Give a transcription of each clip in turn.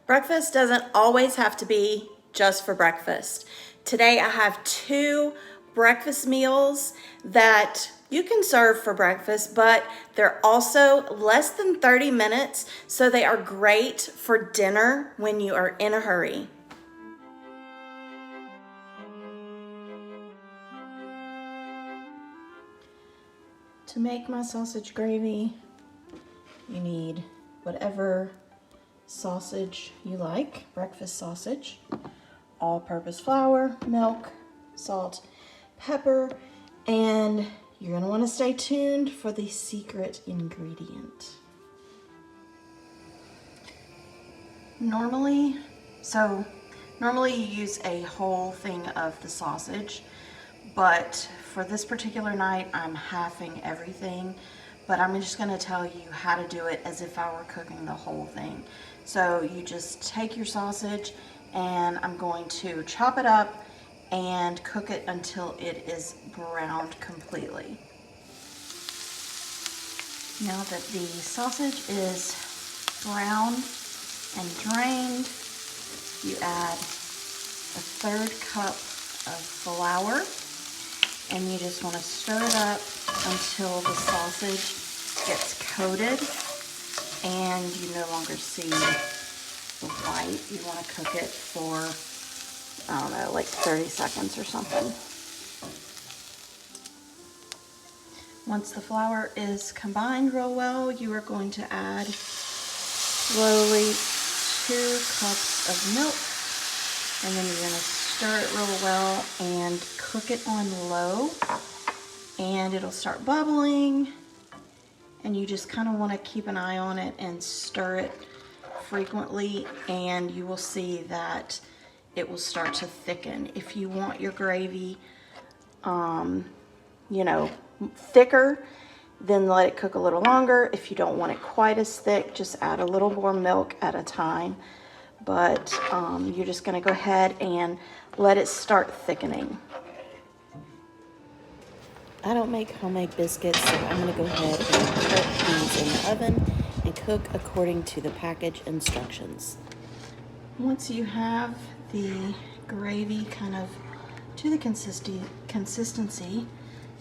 Breakfast doesn't always have to be just for breakfast. Today I have 2 breakfast meals that you can serve for breakfast, but they're also less than 30 minutes, so they are great for dinner when you are in a hurry. To make my sausage gravy, you need whatever sausage you like, breakfast sausage, all-purpose flour, milk, salt, pepper, and you're gonna wanna stay tuned for the secret ingredient. Normally you use a whole thing of the sausage, but for this particular night, I'm halving everything, but I'm just gonna tell you how to do it as if I were cooking the whole thing. So you just take your sausage and I'm going to chop it up and cook it until it is browned completely. Now that the sausage is browned and drained, you add a 1/3 cup of flour, and you just want to stir it up until the sausage gets coated and you no longer see the white. You want to cook it for, I don't know, like 30 seconds or something. Once the flour is combined real well, you are going to add slowly 2 cups of milk, and then you're going to stir it real well and cook it on low, and it'll start bubbling, and you just kind of want to keep an eye on it and stir it frequently, and you will see that it will start to thicken. If you want your gravy thicker, then let it cook a little longer. If you don't want it quite as thick, just add a little more milk at a time. But you're just gonna go ahead and let it start thickening. I don't make homemade biscuits, so I'm gonna go ahead and put these in the oven and cook according to the package instructions. Once you have the gravy kind of to the consistency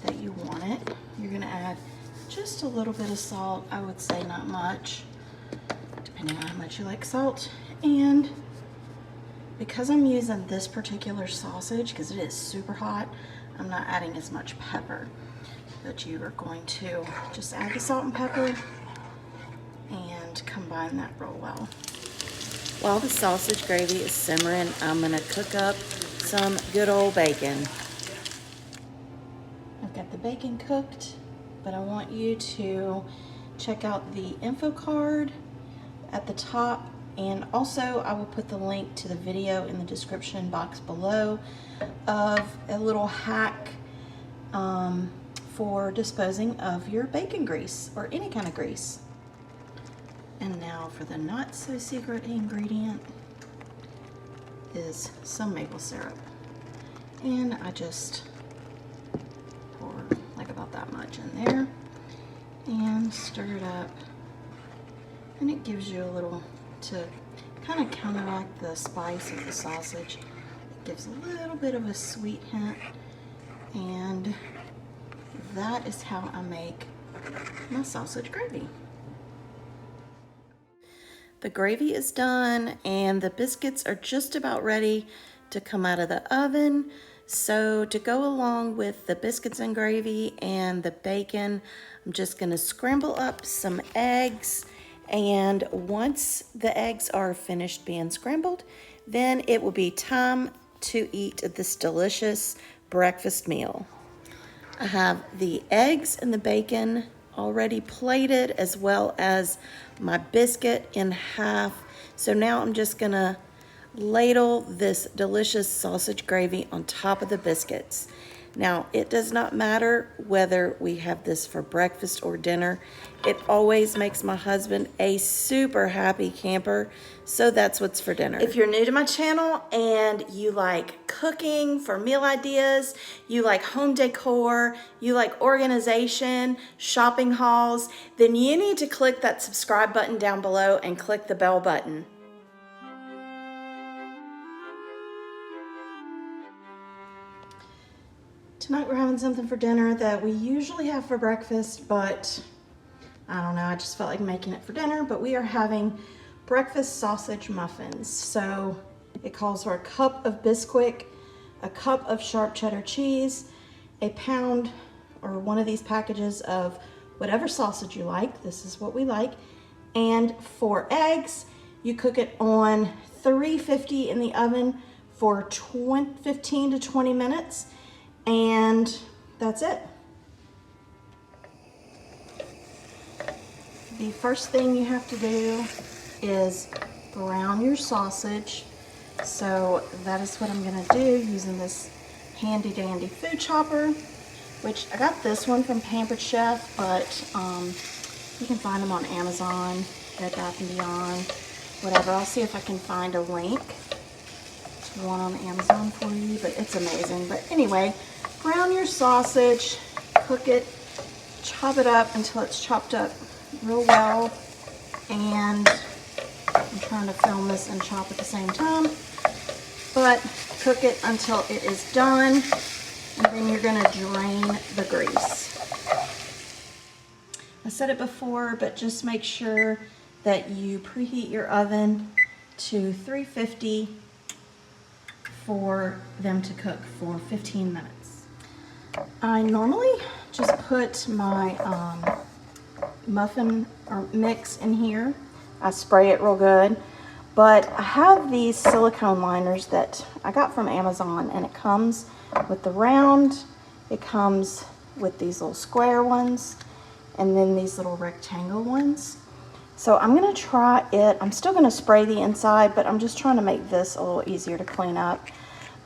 that you want it, you're gonna add just a little bit of salt. I would say not much, depending on how much you like salt. And because I'm using this particular sausage, because it is super hot, I'm not adding as much pepper. But you are going to just add the salt and pepper and combine that real well. While the sausage gravy is simmering, I'm gonna cook up some good old bacon. I've got the bacon cooked, but I want you to check out the info card at the top, and also I will put the link to the video in the description box below of a little hack for disposing of your bacon grease or any kind of grease. And now for the not so secret ingredient is some maple syrup. And I just pour like about that much in there and stir it up, and it gives you a little, to kind of counteract the spice of the sausage, it gives a little bit of a sweet hint, and that is how I make my sausage gravy. The gravy is done and the biscuits are just about ready to come out of the oven. So to go along with the biscuits and gravy and the bacon, I'm just gonna scramble up some eggs, and once the eggs are finished being scrambled, then it will be time to eat this delicious breakfast meal. I have the eggs and the bacon already plated, as well as my biscuit in half. So now I'm just gonna ladle this delicious sausage gravy on top of the biscuits. Now, it does not matter whether we have this for breakfast or dinner. It always makes my husband a super happy camper, so that's what's for dinner. If you're new to my channel and you like cooking for meal ideas, you like home decor, you like organization, shopping hauls, then you need to click that subscribe button down below and click the bell button. Tonight we're having something for dinner that we usually have for breakfast, but I don't know, I just felt like making it for dinner. But we are having breakfast sausage muffins. So it calls for a cup of Bisquick, a cup of sharp cheddar cheese, a pound or one of these packages of whatever sausage you like. This is what we like. And 4 eggs. You cook it on 350 in the oven for 15 to 20 minutes. And that's it. The first thing you have to do is brown your sausage. So that is what I'm gonna do using this handy dandy food chopper, which I got this one from Pampered Chef, but you can find them on Amazon, Bed Bath & Beyond, whatever. I'll see if I can find a link to one on Amazon for you, but it's amazing. But anyway, brown your sausage, cook it, chop it up until it's chopped up real well. And I'm trying to film this and chop at the same time, but cook it until it is done, and then you're gonna drain the grease. I said it before, but just make sure that you preheat your oven to 350 for them to cook for 15 minutes. I normally just put my muffin or mix in here. I spray it real good, but I have these silicone liners that I got from Amazon, and it comes with the round, it comes with these little square ones, and then these little rectangle ones. So I'm gonna try it. I'm still gonna spray the inside, but I'm just trying to make this a little easier to clean up.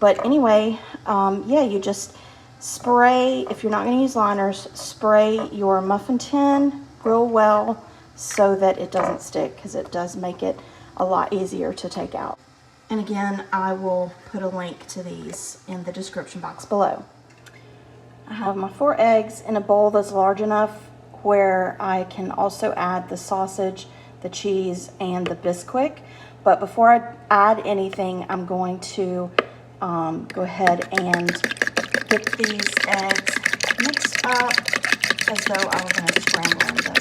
But anyway, yeah, you just spray, if you're not gonna use liners, spray your muffin tin real well so that it doesn't stick, because it does make it a lot easier to take out. And again, I will put a link to these in the description box below. I have my 4 eggs in a bowl that's large enough where I can also add the sausage, the cheese, and the Bisquick. But before I add anything, I'm going to go ahead and get these eggs mixed up as though I was going to scramble them.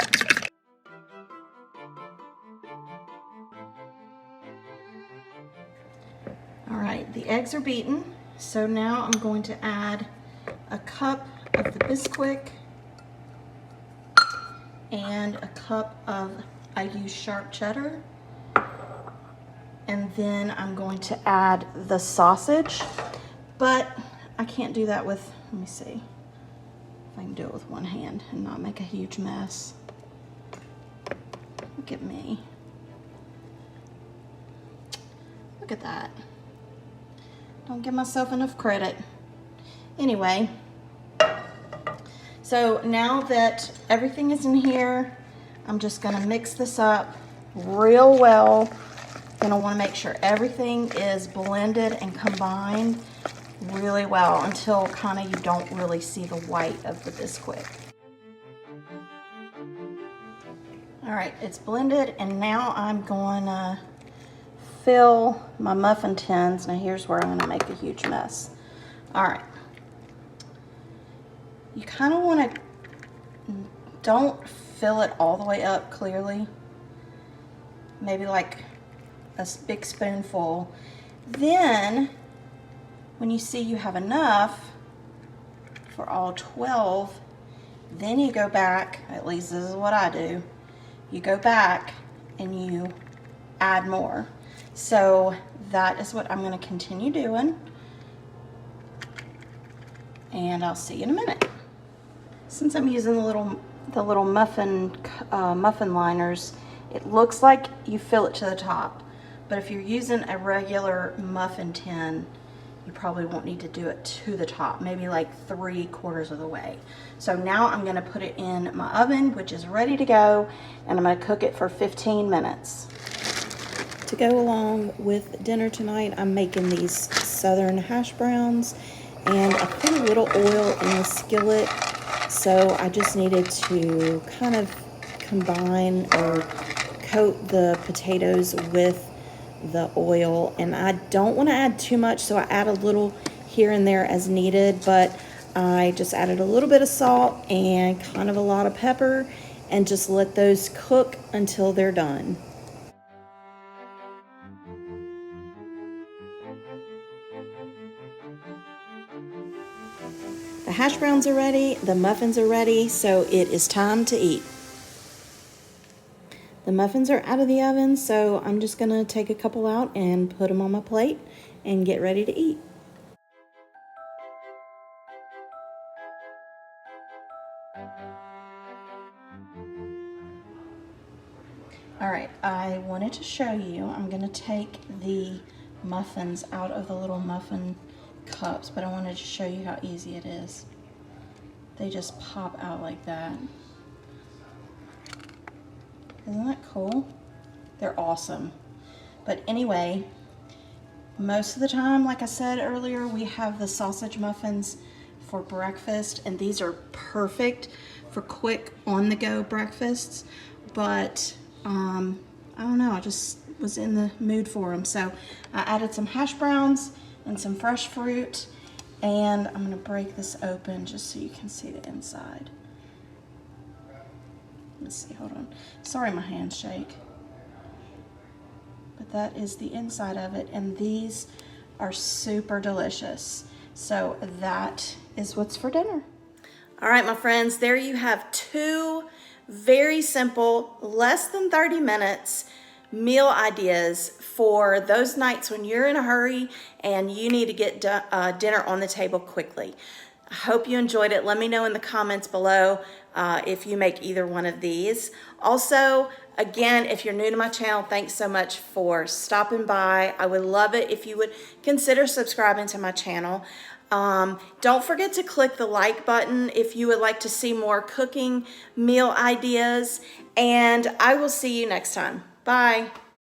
All right, the eggs are beaten, so now I'm going to add a cup of the Bisquick and a cup of, I use sharp cheddar, and then I'm going to add the sausage, but I can't do that with, let me see if I can do it with one hand and not make a huge mess. Look at me. Look at that. Don't give myself enough credit. Anyway, so now that everything is in here, I'm just gonna mix this up real well. Gonna wanna make sure everything is blended and combined really well until kinda you don't really see the white of the Bisquick. All right, it's blended, and now I'm gonna fill my muffin tins. Now here's where I'm gonna make a huge mess. All right. You kind of want to, don't fill it all the way up clearly. Maybe like a big spoonful. Then, when you see you have enough for all 12, then you go back, at least this is what I do, you go back and you add more. So that is what I'm going to continue doing, and I'll see you in a minute. Since I'm using the little muffin liners, it looks like you fill it to the top, but if you're using a regular muffin tin, you probably won't need to do it to the top, maybe like 3/4 of the way. So now I'm going to put it in my oven, which is ready to go, and I'm going to cook it for 15 minutes. To go along with dinner tonight, I'm making these southern hash browns, and I put a little oil in the skillet, so I just needed to kind of combine or coat the potatoes with the oil, and I don't want to add too much, so I add a little here and there as needed, but I just added a little bit of salt and kind of a lot of pepper and just let those cook until they're done. The hash browns are ready, the muffins are ready, so it is time to eat. The muffins are out of the oven, so I'm just gonna take a couple out and put them on my plate and get ready to eat. All right, I wanted to show you, I'm gonna take the muffins out of the little muffin cups, but I wanted to show you how easy it is. They just pop out like that. Isn't that cool? They're awesome. But anyway, most of the time, like I said earlier, we have the sausage muffins for breakfast, and these are perfect for quick on-the-go breakfasts. But I don't know, I just was in the mood for them. So I added some hash browns and some fresh fruit, and I'm gonna break this open just so you can see the inside. Let's see, hold on. Sorry, my hands shake. But that is the inside of it, and these are super delicious. So that is what's for dinner. All right, my friends, there you have two very simple, less than 30 minutes meal ideas for those nights when you're in a hurry and you need to get dinner on the table quickly. I hope you enjoyed it. Let me know in the comments below if you make either one of these. Also, again, if you're new to my channel, thanks so much for stopping by. I would love it if you would consider subscribing to my channel. Don't forget to click the like button if you would like to see more cooking meal ideas, and I will see you next time. Bye.